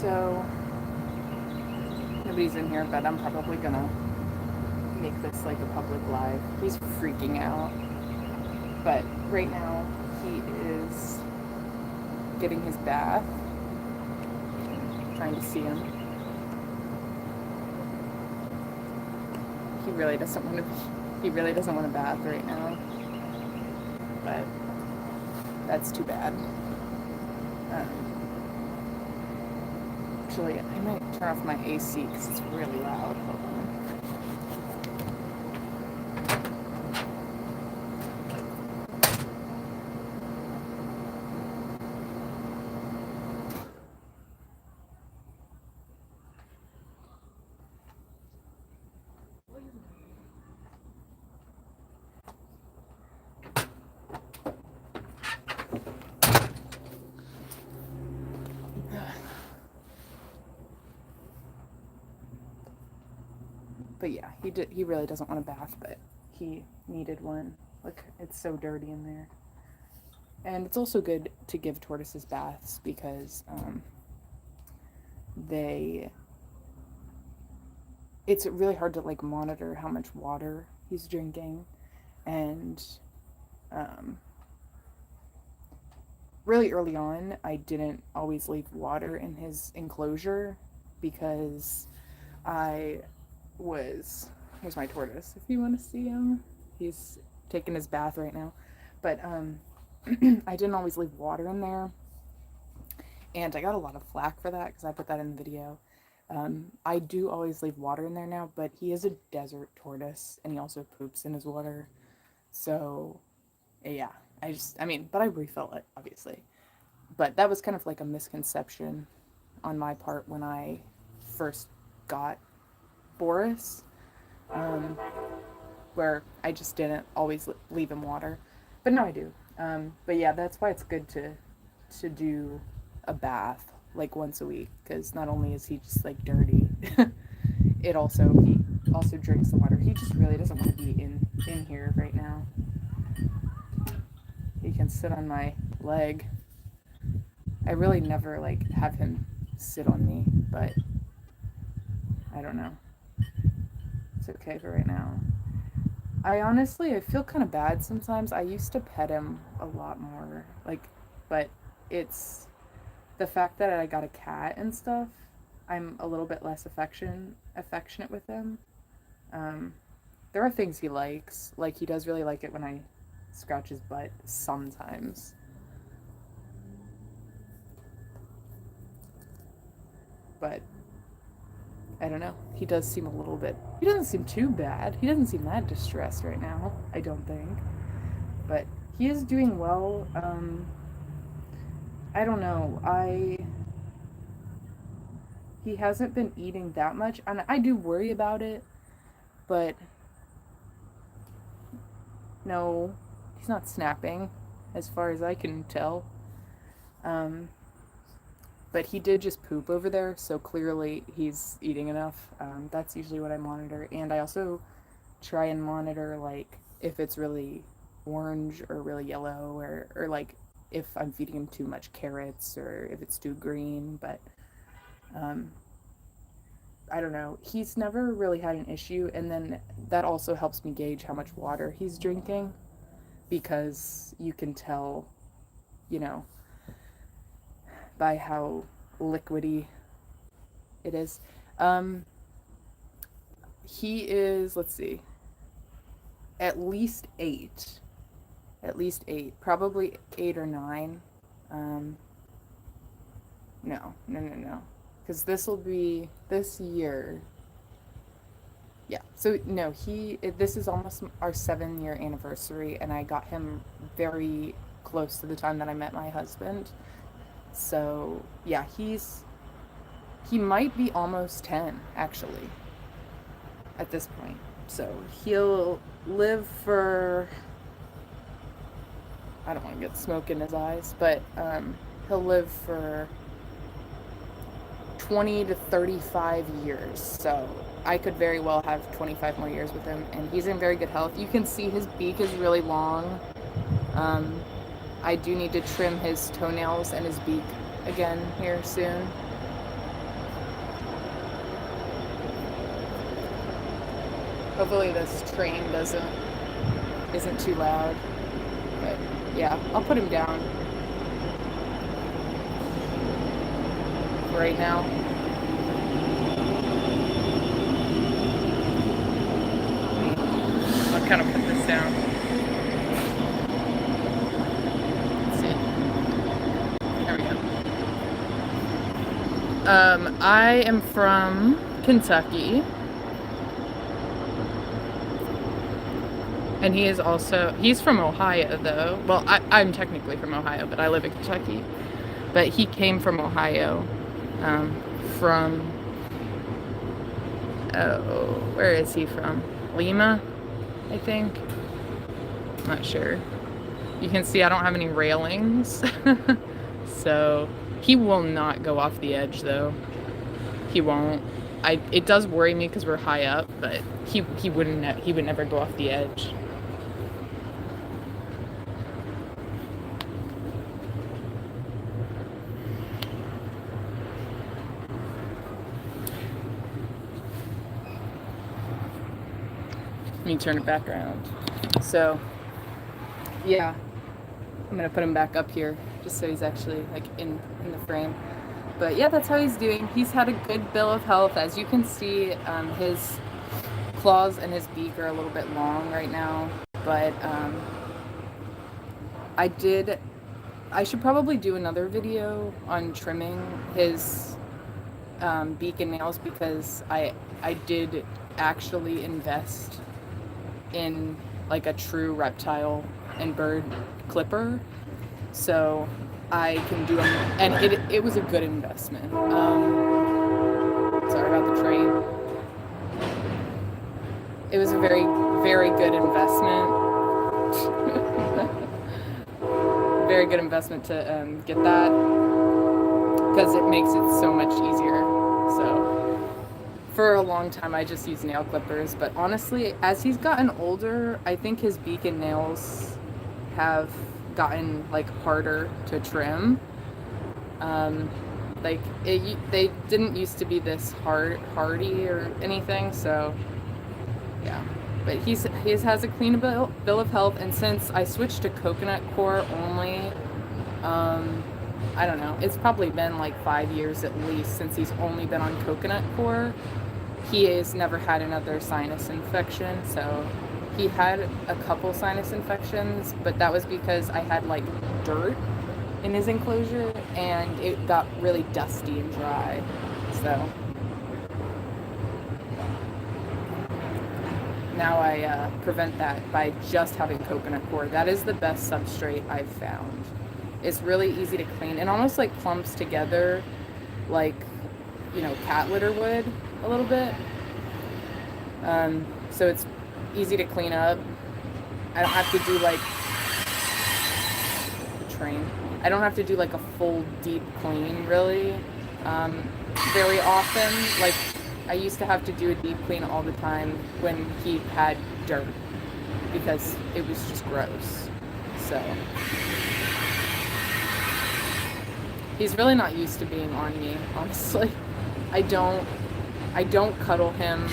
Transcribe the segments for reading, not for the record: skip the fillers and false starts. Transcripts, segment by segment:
So, nobody's in here, but I'm probably gonna make this like a public live. He's freaking out. But right now, he is getting his bath. Trying to see him. He really doesn't want to. He really doesn't want a bath right now. But that's too bad. Actually, I might turn off my AC because it's really loud. Hold on. But yeah, he really doesn't want a bath, but he needed one. Look, it's so dirty in there. And it's also good to give tortoises baths because it's really hard to like monitor how much water he's drinking, and really early on I didn't always leave water in his enclosure because here's my tortoise if you want to see him. He's taking his bath right now. But I didn't always leave water in there, and I got a lot of flack for that because I put that in the video. I do always leave water in there now, but he is a desert tortoise and he also poops in his water. So yeah, but I refill it, obviously. But that was kind of like a misconception on my part when I first got Boris, where I just didn't always leave him water. But now I do. But yeah, that's why it's good to do a bath like once a week, because not only is he just like dirty, he also drinks the water. He just really doesn't want to be in here right now. He can sit on my leg. I really never like have him sit on me, but I don't know. It's okay for right now. I feel kind of bad sometimes. I used to pet him a lot more, but it's the fact that I got a cat and stuff. I'm a little bit less affectionate with him. There are things he likes. Like, he does really like it when I scratch his butt sometimes. But I don't know. He does seem a little bit... He doesn't seem too bad. He doesn't seem that distressed right now, I don't think. But he is doing well. I don't know. He hasn't been eating that much, and I do worry about it, but no, he's not snapping, as far as I can tell. But he did just poop over there, so clearly he's eating enough. That's usually what I monitor. And I also try and monitor, like, if it's really orange or really yellow, or like, if I'm feeding him too much carrots, or if it's too green. But, I don't know. He's never really had an issue, and then that also helps me gauge how much water he's drinking, because you can tell, by how liquidy it is. He is, let's see, at least 8. Probably 8 or 9. No. Because this will be this year. Yeah, so no, this is almost our 7-year anniversary, and I got him very close to the time that I met my husband. So, yeah, he might be almost 10, actually, at this point. So, he'll live for, I don't want to get smoke in his eyes, but he'll live for 20 to 35 years. So, I could very well have 25 more years with him, and he's in very good health. You can see his beak is really long. I do need to trim his toenails and his beak again here soon. Hopefully this train isn't too loud. But yeah, I'll put him down right now. I'll kind of put this down. Let's see. There we go. I am from Kentucky. And he's from Ohio though. Well, I'm technically from Ohio, but I live in Kentucky. But he came from Ohio, where is he from? Lima, I think. Not sure. You can see I don't have any railings. So he will not go off the edge though. He won't. It does worry me because we're high up, but he would never go off the edge. Let me turn it back around. So, yeah, I'm gonna put him back up here just so he's actually like in the frame. But yeah, that's how he's doing. He's had a good bill of health. As you can see, his claws and his beak are a little bit long right now. But I should probably do another video on trimming his beak and nails, because I did actually invest in like a true reptile and bird clipper, so I can do them, and it was a good investment. Sorry about the train. It was a very, very good investment. Very good investment to get that, because it makes it so much easier. So for a long time I just used nail clippers, but honestly, as he's gotten older, I think his beak and nails have gotten like harder to trim. Like they didn't used to be this hardy or anything, so yeah. But he has a clean bill of health, and since I switched to coconut core only, I don't know, it's probably been like 5 years at least since he's only been on coconut core. He has never had another sinus infection, so he had a couple sinus infections, but that was because I had like dirt in his enclosure and it got really dusty and dry. So now I prevent that by just having coconut core. That is the best substrate I've found. It's really easy to clean and almost like clumps together like, you know, cat litter would a little bit. So it's easy to clean up. I don't have to do like the train. I don't have to do like a full deep clean really very often. Like I used to have to do a deep clean all the time when he had dirt because it was just gross. So he's really not used to being on me, honestly. I don't cuddle him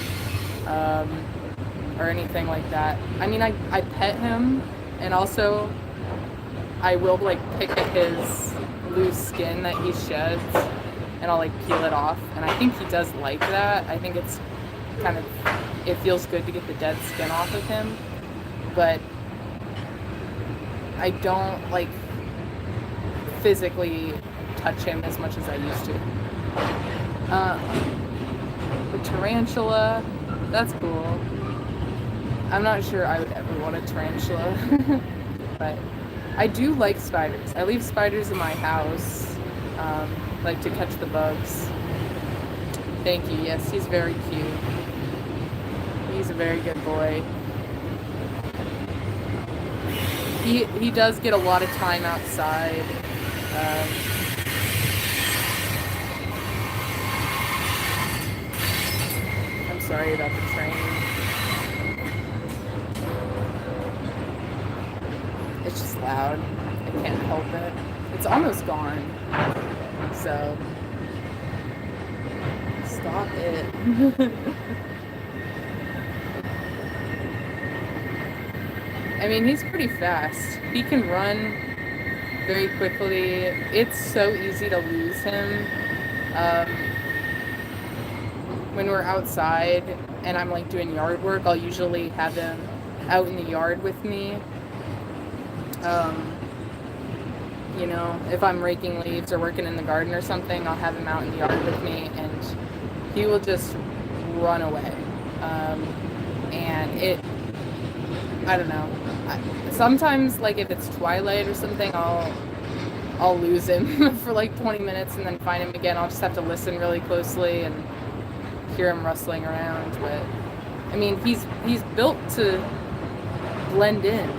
or anything like that. I mean, I pet him, and also I will like pick at his loose skin that he sheds, and I'll like peel it off, and I think he does like that. I think it's kind of, it feels good to get the dead skin off of him, but I don't like physically touch him as much as I used to. The tarantula, that's cool. I'm not sure I would ever want a tarantula, but I do like spiders. I leave spiders in my house, like to catch the bugs. Thank you. Yes, he's very cute. He's a very good boy. He does get a lot of time outside. I'm sorry about the train. It's just loud. I can't help it. It's almost gone. So, stop it. I mean, he's pretty fast. He can run very quickly. It's so easy to lose him. Um, when we're outside and I'm like doing yard work, I'll usually have him out in the yard with me. Um, if I'm raking leaves or working in the garden or something, I'll have him out in the yard with me, and he will just run away. Um, and I don't know. Sometimes, like if it's twilight or something, I'll lose him for like 20 minutes and then find him again. I'll just have to listen really closely and hear him rustling around. But I mean, he's built to blend in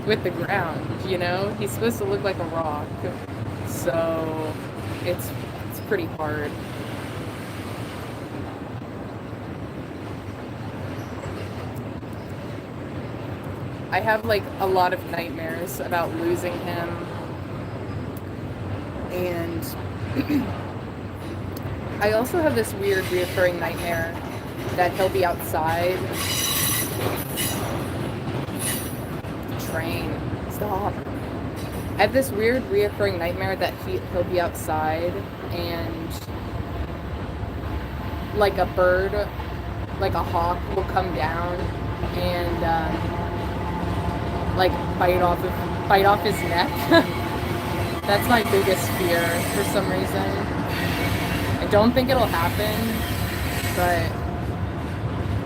with the ground. He's supposed to look like a rock, so it's pretty hard. I have like a lot of nightmares about losing him, and I also have this weird reoccurring nightmare that he'll be outside. Train, stop. I have this weird reoccurring nightmare that he'll be outside and like a bird, like a hawk, will come down and like bite off his neck. That's my biggest fear for some reason. I don't think it'll happen, but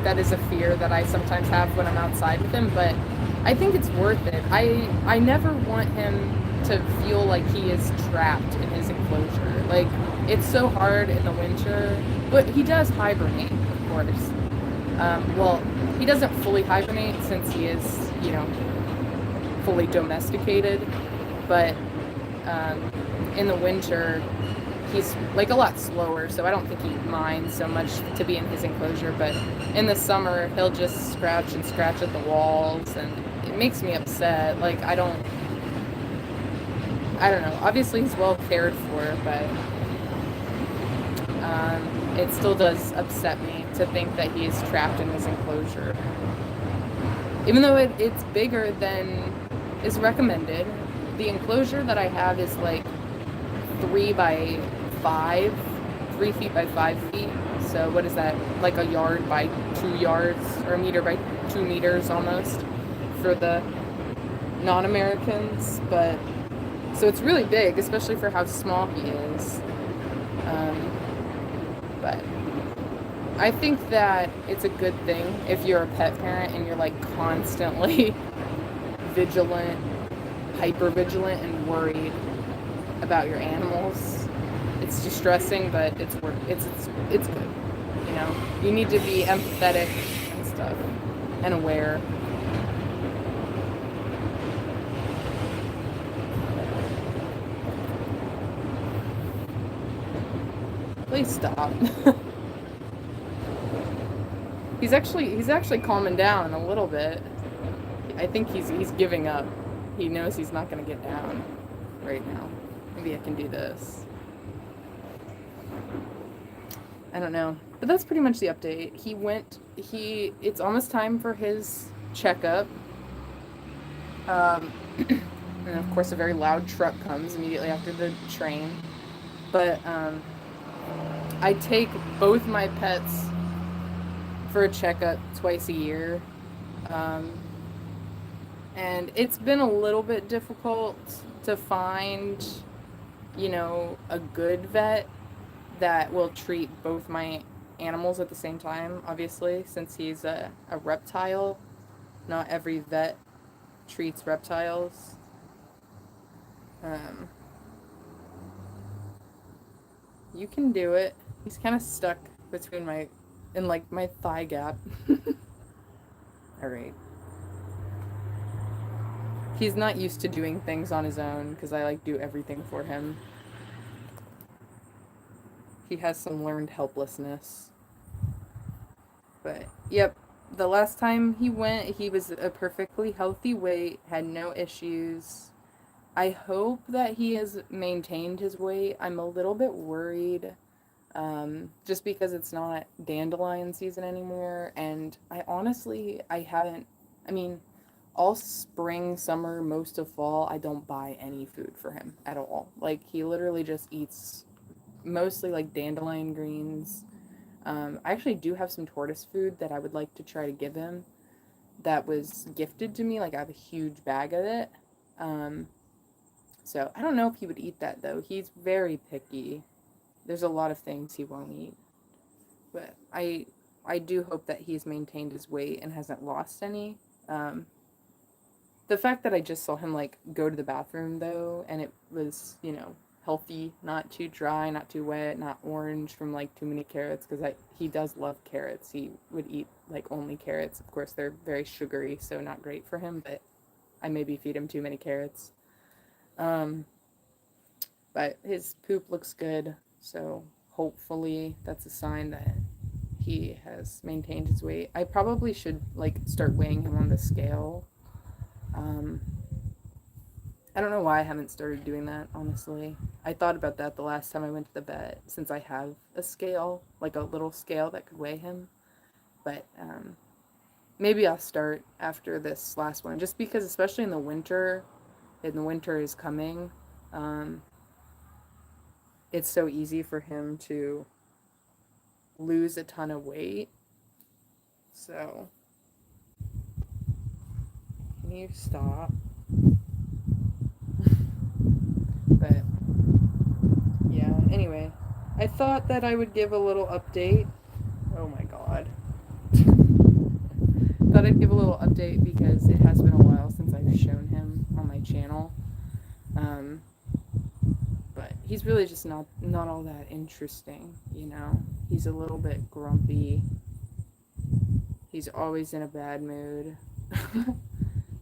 that is a fear that I sometimes have when I'm outside with him. But I think it's worth it. I never want him to feel like he is trapped in his enclosure. Like, it's so hard in the winter, but he does hibernate, of course. Well, he doesn't fully hibernate since he is, fully domesticated, but in the winter, he's like a lot slower, so I don't think he minds so much to be in his enclosure. But in the summer, he'll just scratch at the walls, and it makes me upset. Like, I don't know. Obviously, he's well cared for, but it still does upset me to think that he is trapped in his enclosure. Even though it's bigger than is recommended. The enclosure that I have is like 3 by 5, 3 feet by 5 feet. So what is that? Like a yard by 2 yards, or a meter by 2 meters almost for the non-Americans. But so it's really big, especially for how small he is. But I think that it's a good thing if you're a pet parent and you're like constantly vigilant, hyper vigilant, and worried about your animals. It's distressing, but it's good. You need to be empathetic and stuff, and aware. Please stop. He's actually calming down a little bit. I think he's giving up. He knows he's not going to get down right now. Maybe I can do this. I don't know. But that's pretty much the update. It's almost time for his checkup. And of course a very loud truck comes immediately after the train. But I take both my pets for a checkup twice a year. And it's been a little bit difficult to find, a good vet that will treat both my animals at the same time, obviously, since he's a reptile. Not every vet treats reptiles. You can do it. He's kind of stuck between my thigh gap. Alright. He's not used to doing things on his own, because I do everything for him. He has some learned helplessness. But, yep, the last time he went, he was a perfectly healthy weight, had no issues. I hope that he has maintained his weight. I'm a little bit worried, just because it's not dandelion season anymore, and I haven't, all spring, summer, most of fall, I don't buy any food for him at all. Like, he literally just eats mostly like dandelion greens. I actually do have some tortoise food that I would like to try to give him that was gifted to me. Like, I have a huge bag of it. Um, so I don't know if he would eat that though. He's very picky. There's a lot of things he won't eat. But I do hope that he's maintained his weight and hasn't lost any. Um, the fact that I just saw him like go to the bathroom though, and it was, healthy, not too dry, not too wet, not orange from like too many carrots, because he does love carrots. He would eat like only carrots. Of course, they're very sugary, so not great for him. But I maybe feed him too many carrots. Um, but his poop looks good, so hopefully that's a sign that he has maintained his weight. I probably should like start weighing him on the scale. Um, I don't know why I haven't started doing that, honestly. I thought about that the last time I went to the vet, since I have a scale, like a little scale that could weigh him. But maybe I'll start after this last one, just because, especially in the winter, and the winter is coming, um, it's so easy for him to lose a ton of weight. So, can you stop? But yeah, anyway, I thought that I would give a little update. Oh my god. Thought I'd give a little update because it has been a while since I've shown him on my channel. Um, but he's really just not all that interesting, you know. He's a little bit grumpy. He's always in a bad mood.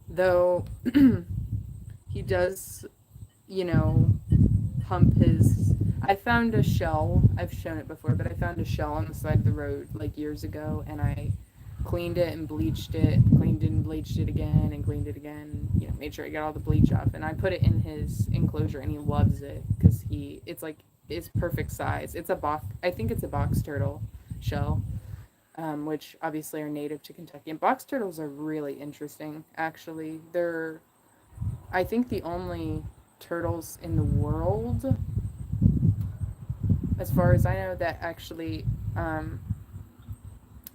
Though he does, you know, hump his. I found a shell. I've shown it before, but I found a shell on the side of the road like years ago, and I cleaned it and bleached it, cleaned it and bleached it again, and cleaned it again. Made sure I got all the bleach off, and I put it in his enclosure, and he loves it because it's like it's perfect size. It's a box. I think it's a box turtle shell, which obviously are native to Kentucky. And box turtles are really interesting. Actually, they're I think the only turtles in the world, as far as I know, that actually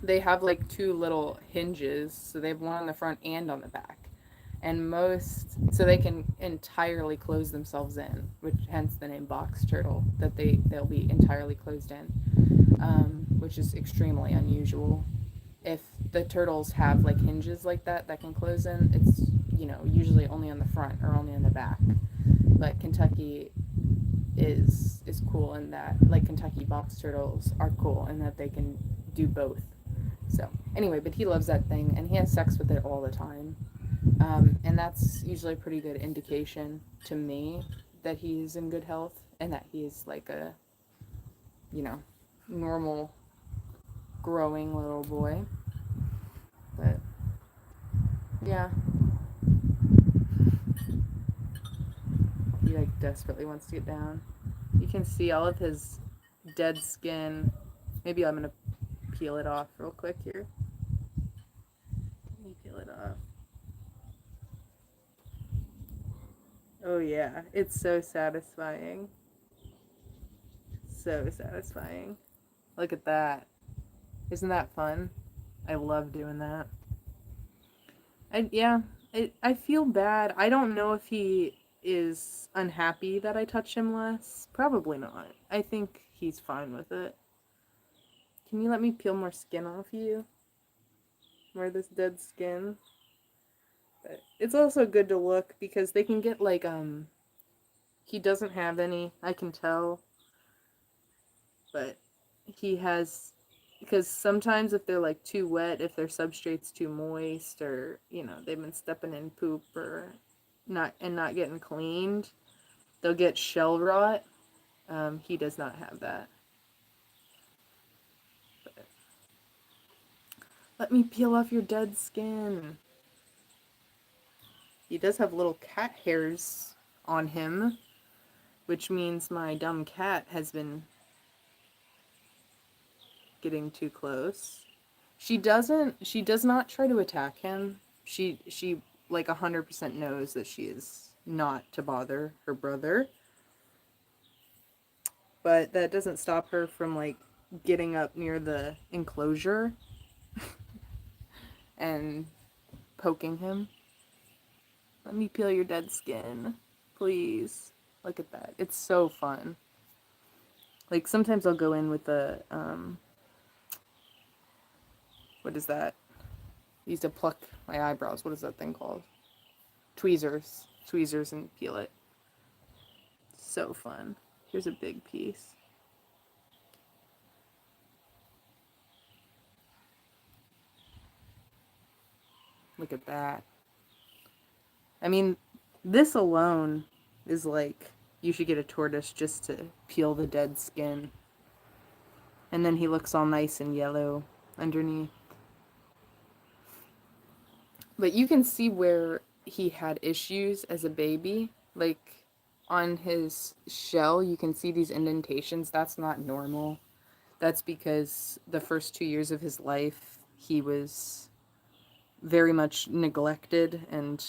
they have like two little hinges, so they have one on the front and on the back, and so they can entirely close themselves in, which hence the name box turtle, that they'll be entirely closed in, which is extremely unusual. If the turtles have like hinges like that can close in, it's usually only on the front or only on the back. But Kentucky is cool in that, like, Kentucky box turtles are cool in that they can do both. So anyway, but he loves that thing, and he has sex with it all the time, and that's usually a pretty good indication to me that he's in good health and that he's like a normal growing little boy. But yeah, he like desperately wants to get down. You can see all of his dead skin. Maybe I'm gonna peel it off real quick here. Let me peel it off. Oh yeah, it's so satisfying. So satisfying. Look at that. Isn't that fun? I love doing that. Yeah, I feel bad. I don't know if he is unhappy that I touch him less. Probably not. I think he's fine with it. Can you let me peel more skin off you? More of this dead skin? But it's also good to look because they can get like, he doesn't have any, I can tell. But he has, because sometimes if they're like too wet, if their substrate's too moist, or they've been stepping in poop or not getting cleaned, they'll get shell rot. He does not have that. But let me peel off your dead skin. He does have little cat hairs on him, which means my dumb cat has been getting too close. She does not try to attack him. She like 100% knows that she is not to bother her brother. But that doesn't stop her from like getting up near the enclosure and poking him. Let me peel your dead skin, please. Look at that. It's so fun. Like sometimes I'll go in with the what is that? I used to pluck my eyebrows. What is that thing called? Tweezers. Tweezers and peel it. So fun. Here's a big piece. Look at that. I mean, this alone is like, you should get a tortoise just to peel the dead skin. And then he looks all nice and yellow underneath. But you can see where he had issues as a baby. Like, on his shell, you can see these indentations. That's not normal. That's because the first 2 years of his life, he was very much neglected, and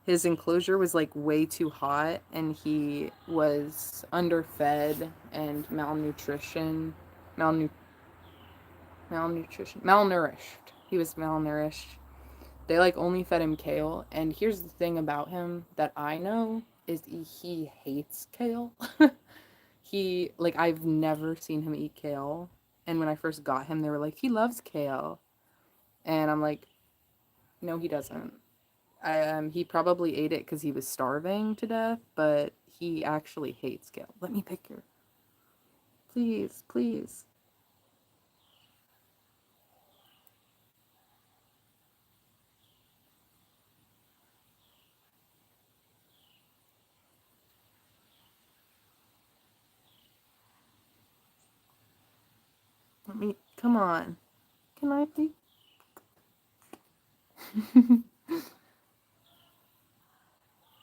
his enclosure was like way too hot, and he was underfed and malnutrition, malnourished. He was malnourished. They like only fed him kale, and here's the thing about him that I know is he hates kale. He like I've never seen him eat kale, and when I first got him, they were like, he loves kale, and I'm like, no, he doesn't. He probably ate it because he was starving to death, but he actually hates kale. Let me pick your. Please, please. Let me. Come on. Can I be?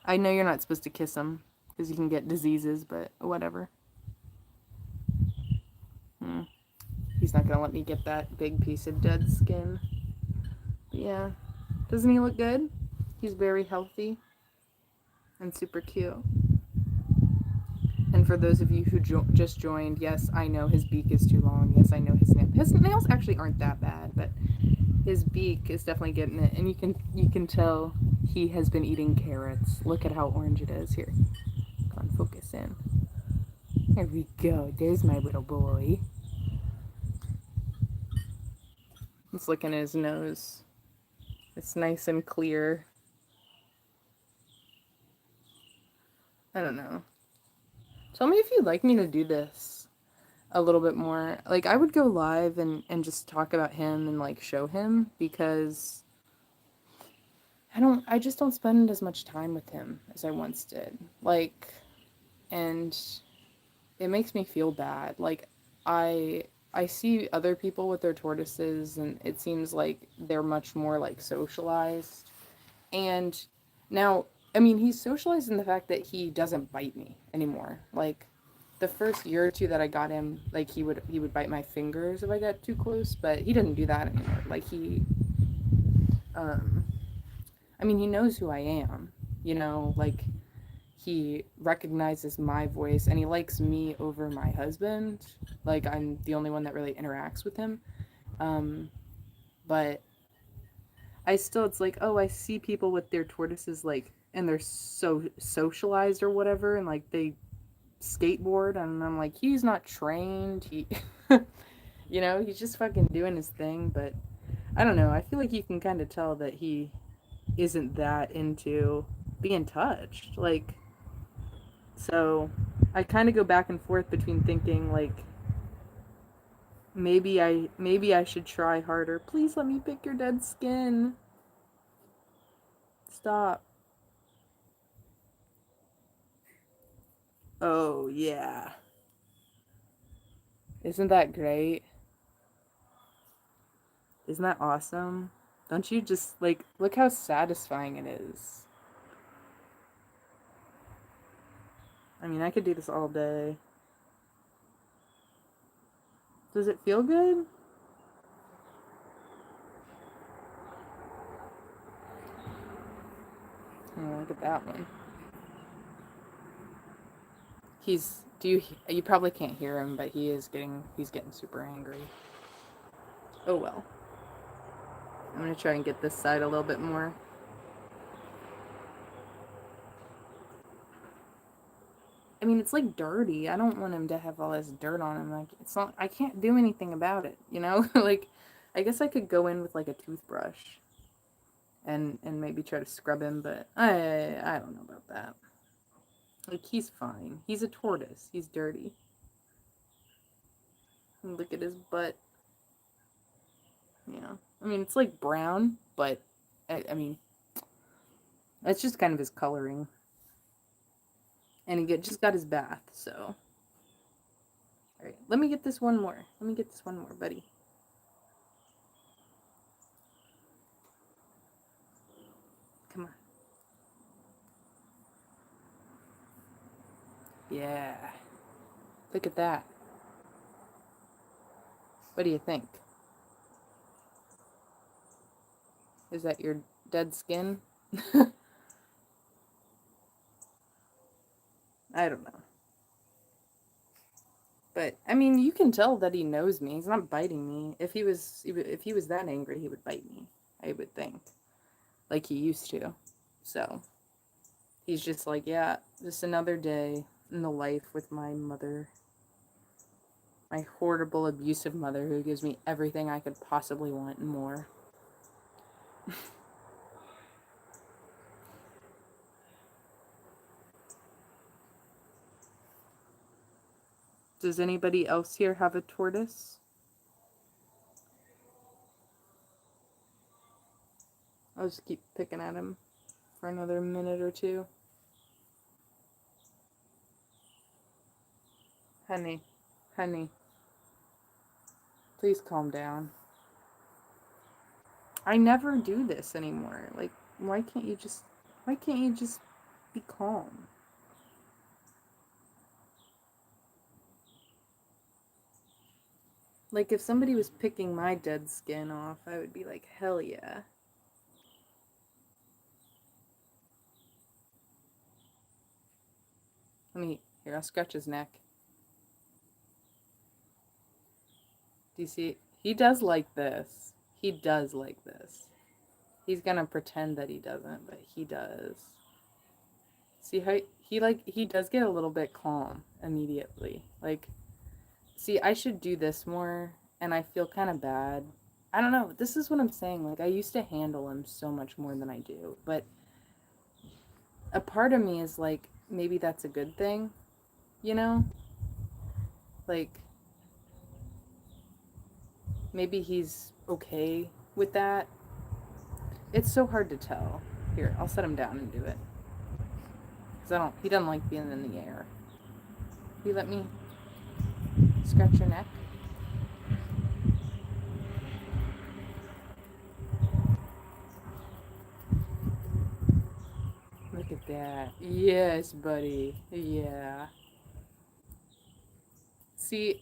I know you're not supposed to kiss him because you can get diseases, but whatever. He's not gonna let me get that big piece of dead skin. But yeah. Doesn't he look good? He's very healthy and super cute. And for those of you who just joined, yes, I know his beak is too long. Yes, I know his nails actually aren't that bad, but his beak is definitely getting it. And you can tell he has been eating carrots. Look at how orange it is here. Come on, focus in. There we go. There's my little boy. Let's look in his nose. It's nice and clear. I don't know. Tell me if you'd like me to do this a little bit more. Like, I would go live and just talk about him and, like, show him, because I just don't spend as much time with him as I once did. Like, and it makes me feel bad. Like, I see other people with their tortoises, and it seems like they're much more, like, socialized. And now, I mean, he's socialized in the fact that he doesn't bite me anymore. Like, the first year or two that I got him, like, he would bite my fingers if I got too close, but he doesn't do that anymore. Like, um, I mean, he knows who I am, like, he recognizes my voice, and he likes me over my husband. Like, I'm the only one that really interacts with him. But it's like, oh, I see people with their tortoises, like, and they're so socialized or whatever, and like they skateboard, and I'm like, he's not trained. He's just fucking doing his thing. But I don't know. I feel like you can kind of tell that he isn't that into being touched. Like, so I kind of go back and forth between thinking, like, maybe I should try harder. Please let me pick your dead skin. Stop. Oh, yeah. Isn't that great? Isn't that awesome? Don't you just, like, look how satisfying it is. I mean, I could do this all day. Does it feel good? Oh, look at that one. You probably can't hear him, but he's getting super angry. Oh well. I'm gonna try and get this side a little bit more. I mean, it's like dirty. I don't want him to have all this dirt on him. Like, it's not, I can't do anything about it, you know? Like, I guess I could go in with like a toothbrush and maybe try to scrub him, but I don't know about that. Like, he's fine. He's a tortoise. He's dirty. And look at his butt. Yeah. I mean, it's like brown, but I mean, that's just kind of his coloring. And he just got his bath, so. Alright, let me get this one more. Let me get this one more, buddy. Come on. Yeah. Look at that. What do you think? Is that your dead skin? I don't know. But I mean, you can tell that he knows me. He's not biting me. If he was that angry, he would bite me, I would think. Like he used to. So, he's just like, yeah, just another day in the life with my mother. My horrible, abusive mother who gives me everything I could possibly want and more. Does anybody else here have a tortoise? I'll just keep picking at him for another minute or two. Honey, honey, please calm down. I never do this anymore. Like, why can't you just be calm? Like, if somebody was picking my dead skin off, I would be like, hell yeah. Here, I'll scratch his neck. Do you see? He does like this. He does like this. He's gonna pretend that he doesn't, but he does. See how he does get a little bit calm immediately. Like, see, I should do this more, and I feel kind of bad. I don't know. This is what I'm saying. Like, I used to handle him so much more than I do, but a part of me is like, maybe that's a good thing, you know? Like, maybe he's okay with that. It's so hard to tell. Here, I'll set him down and do it. Because he doesn't like being in the air. Will you let me scratch your neck? Look at that. Yes, buddy. Yeah. See,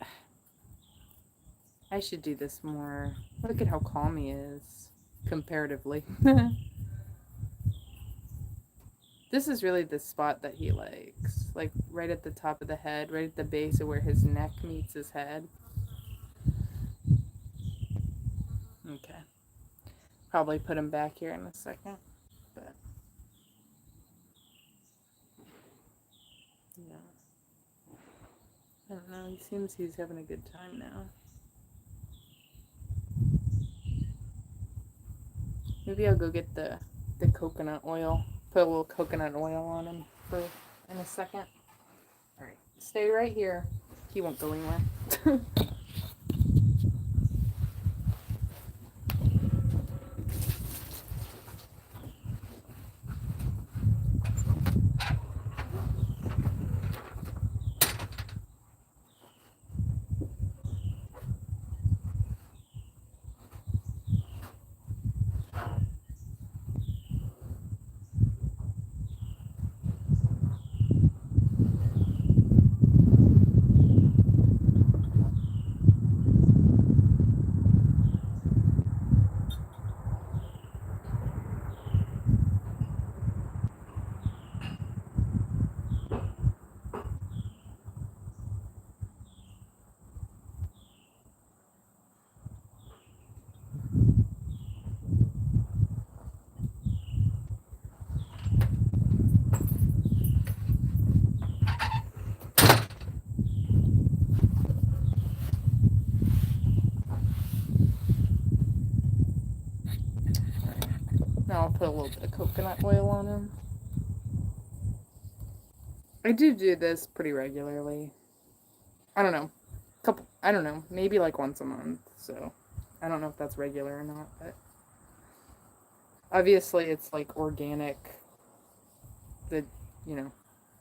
I should do this more. Look at how calm he is, comparatively. This is really the spot that he likes. Like, right at the top of the head, right at the base of where his neck meets his head. Okay. Probably put him back here in a second. But, yeah. I don't know. He seems he's having a good time now. Maybe I'll go get the coconut oil. Put a little coconut oil on him in a second. Alright, stay right here. He won't go anywhere. I'll put a little bit of coconut oil on him. I do this pretty regularly. I don't know. I don't know, maybe like once a month, so I don't know if that's regular or not, but obviously it's like organic, the, you know,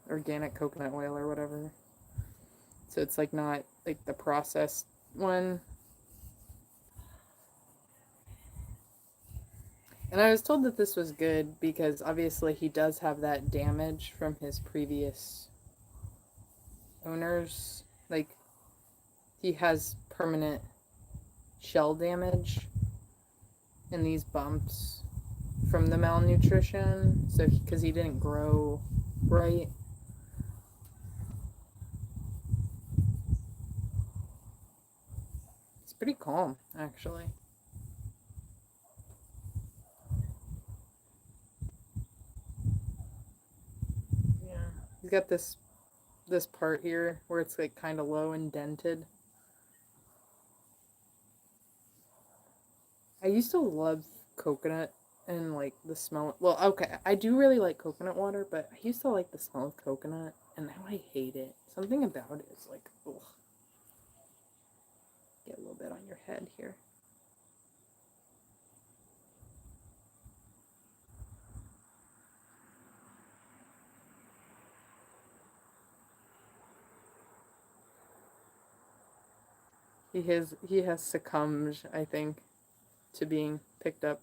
organic coconut oil or whatever. So it's like not like the processed one. And I was told that this was good because obviously he does have that damage from his previous owners. Like, he has permanent shell damage in these bumps from the malnutrition. So, because he didn't grow right. It's pretty calm, actually. Yeah. He's got this part here where it's like kind of low and dented. I used to love coconut and like the smell. Well, okay, I do really like coconut water, but I used to like the smell of coconut, and now I hate it. Something about it is like, ugh. Get a little bit on your head here. He has succumbed, I think, to being picked up.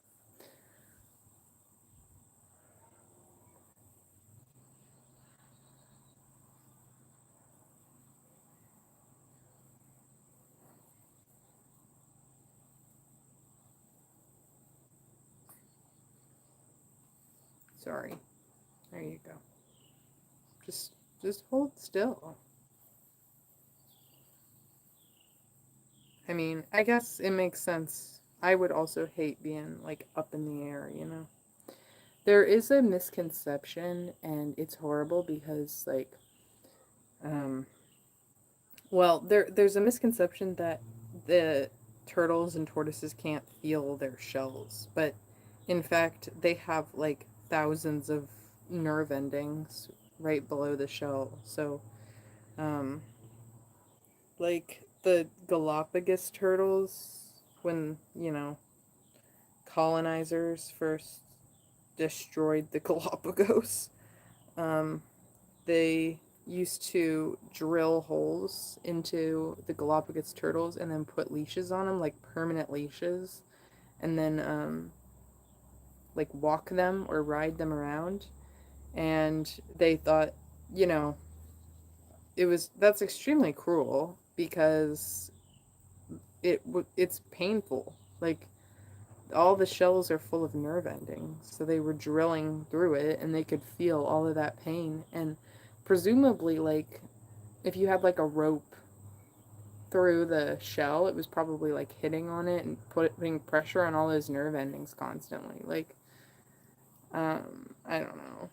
Sorry. There you go. Just hold still. I mean, I guess it makes sense. I would also hate being like up in the air, you know. There is a misconception, and it's horrible because like um well, there's a misconception that the turtles and tortoises can't feel their shells, but in fact, they have like thousands of nerve endings right below the shell. So, um, like the Galapagos turtles, when, you know, colonizers first destroyed the Galapagos, um, they used to drill holes into the Galapagos turtles and then put leashes on them, like permanent leashes, and then like walk them or ride them around. And they thought, you know, that's extremely cruel because it's painful. Like, all the shells are full of nerve endings, so they were drilling through it and they could feel all of that pain. And presumably, like, if you had like a rope through the shell, it was probably like hitting on it and putting pressure on all those nerve endings constantly. Like, I don't know.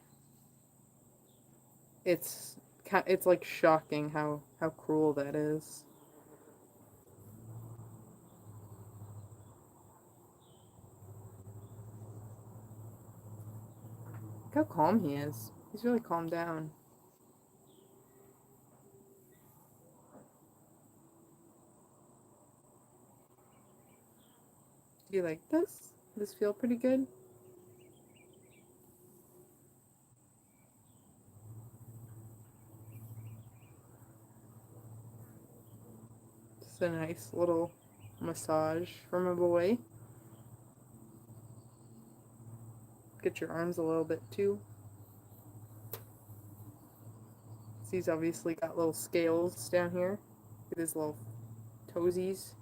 It's it's like shocking how cruel that is. Look how calm he is. He's really calmed down. Do you like this? Does this feel pretty good? Just a nice little massage from a boy. Get your arms a little bit too. So he's obviously got little scales down here with his little toesies.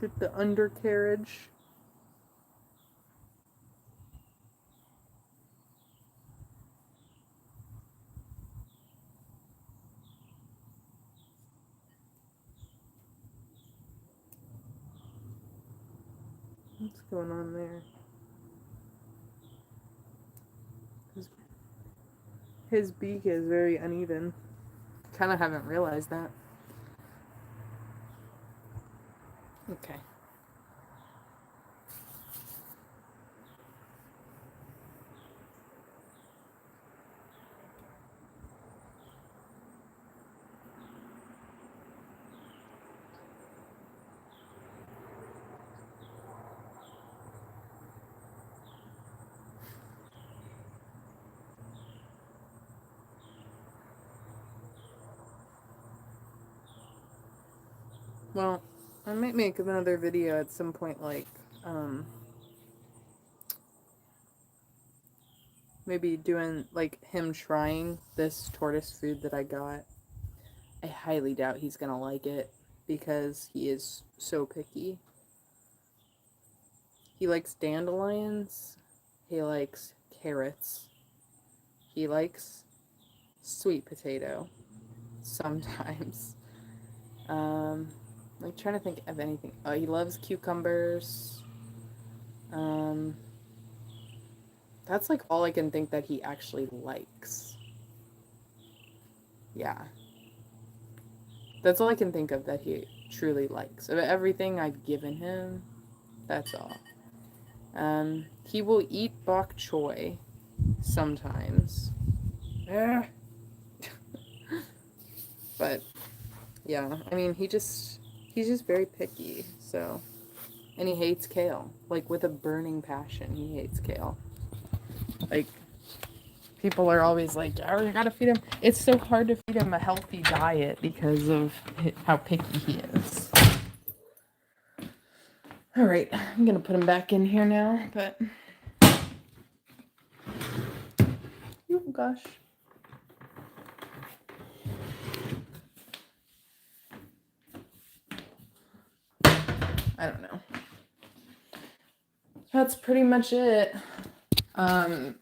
Get the undercarriage. What's going on there? His beak is very uneven. Kind of haven't realized that. Okay. Well, I might make another video at some point, like, maybe doing, like, him trying this tortoise food that I got. I highly doubt he's gonna like it because he is so picky. He likes dandelions. He likes carrots. He likes sweet potato sometimes. Like trying to think of anything. Oh, he loves cucumbers. That's like all I can think that he actually likes. Yeah. That's all I can think of that he truly likes. Of everything I've given him, that's all. He will eat bok choy sometimes. But yeah, I mean he's just very picky, so. And he hates kale. Like with a burning passion, he hates kale. Like people are always like, oh, you gotta feed him. It's so hard to feed him a healthy diet because of how picky he is. All right, I'm gonna put him back in here now, but oh gosh. I don't know. That's pretty much it. I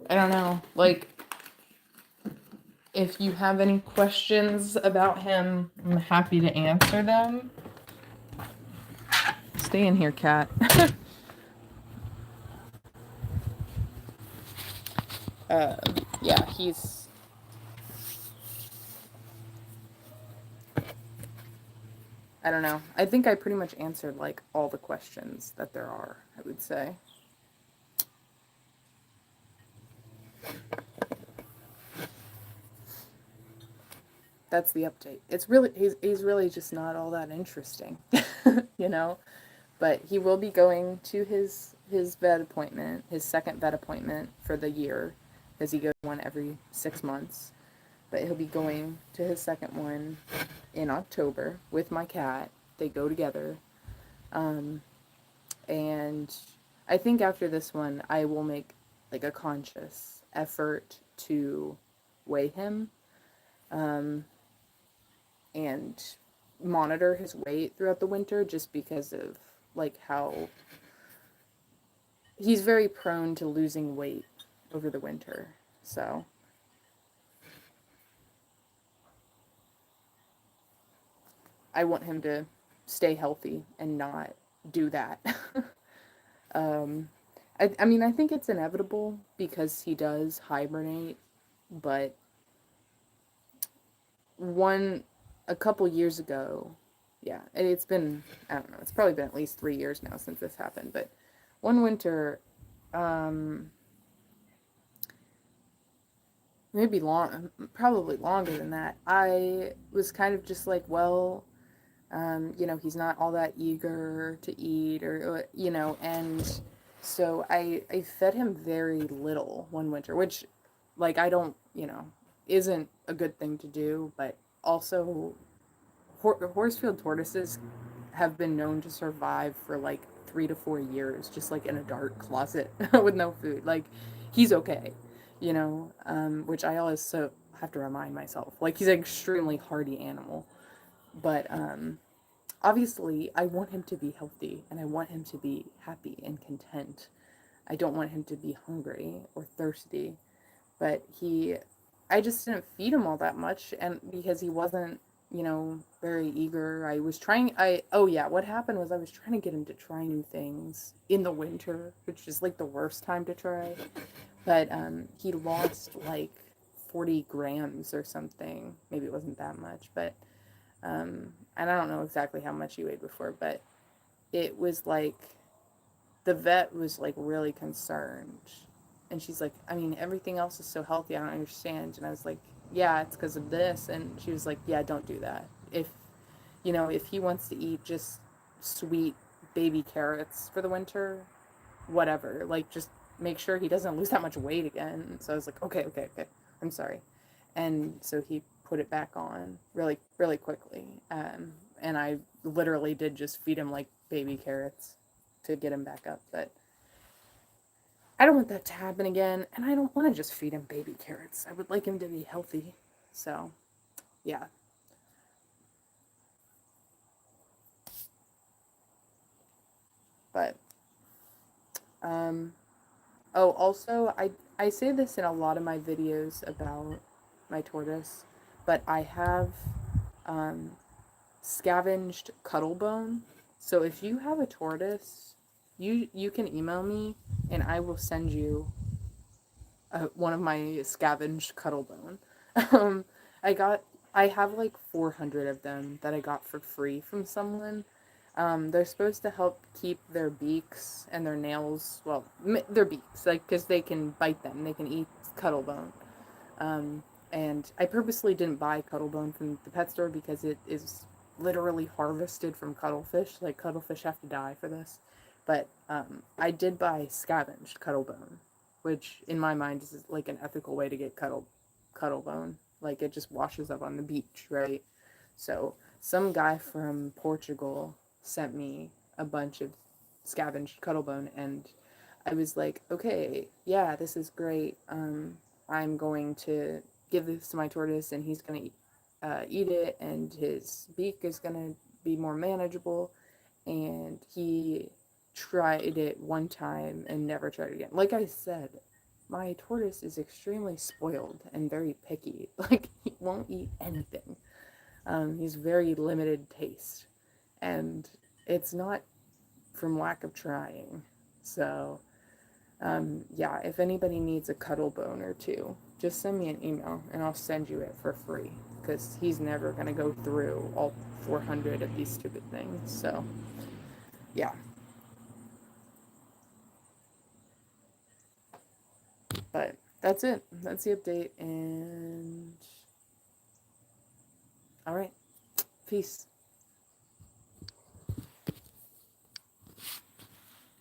don't know. Like, if you have any questions about him, I'm happy to answer them. Stay in here, cat. Yeah, he's... I don't know. I think I pretty much answered, like, all the questions that there are, I would say. That's the update. It's really, he's really just not all that interesting, you know? But he will be going to his vet appointment, his second vet appointment for the year, because he goes one every 6 months. But he'll be going to his second one in October with my cat. They go together. And I think after this one, I will make like a conscious effort to weigh him and monitor his weight throughout the winter, just because of like how he's very prone to losing weight over the winter. So I want him to stay healthy and not do that. I mean, I think it's inevitable because he does hibernate, but a couple years ago, yeah, it's been, I don't know, it's probably been at least 3 years now since this happened, but one winter, maybe probably longer than that, I was kind of just like, well, you know, he's not all that eager to eat or, you know, and so I fed him very little one winter, which, like, I don't, you know, isn't a good thing to do, but also Horsfield tortoises have been known to survive for like 3 to 4 years, just like in a dark closet with no food. Like, he's okay, you know, which I always so have to remind myself. Like, he's an extremely hardy animal, but obviously, I want him to be healthy and I want him to be happy and content. I don't want him to be hungry or thirsty, but I just didn't feed him all that much, and because he wasn't you know, very eager. Oh yeah, what happened was I was trying to get him to try new things in the winter, which is like the worst time to try. But he lost like 40 grams or something. Maybe it wasn't that much, but and I don't know exactly how much he weighed before, but it was like the vet was like really concerned. And she's like, I mean, everything else is so healthy. I don't understand. And I was like, yeah, it's because of this. And she was like, yeah, don't do that. If he wants to eat just sweet baby carrots for the winter, whatever. Like, just make sure he doesn't lose that much weight again. So I was like, okay, okay, okay. I'm sorry. And so he put it back on really, really quickly. And I literally did just feed him like baby carrots to get him back up. But I don't want that to happen again. And I don't want to just feed him baby carrots. I would like him to be healthy. So, yeah. But, um, oh, also, I say this in a lot of my videos about my tortoise, but I have um, scavenged cuddle bone. So if you have a tortoise, you can email me and I will send you one of my scavenged cuddle bone. Um, I got I have like 400 of them that I got for free from someone. They're supposed to help keep their beaks and their nails, well, their beaks, like, because they can bite them, they can eat cuddle bone. Um, and I purposely didn't buy cuttlebone from the pet store because it is literally harvested from cuttlefish. Like, cuttlefish have to die for this. But I did buy scavenged cuttlebone, which in my mind is like an ethical way to get cuttlebone. Like, it just washes up on the beach, right? So some guy from Portugal sent me a bunch of scavenged cuttlebone, and I was like, okay, yeah, this is great. I'm going to give this to my tortoise, and he's going to eat it, and his beak is going to be more manageable. And he tried it one time and never tried it again. Like I said, my tortoise is extremely spoiled and very picky. Like, he won't eat anything. He's very limited taste, and it's not from lack of trying. So, yeah, if anybody needs a cuddle bone or two, just send me an email and I'll send you it for free because he's never going to go through all 400 of these stupid things. So, yeah, but that's it. That's the update. And all right, peace.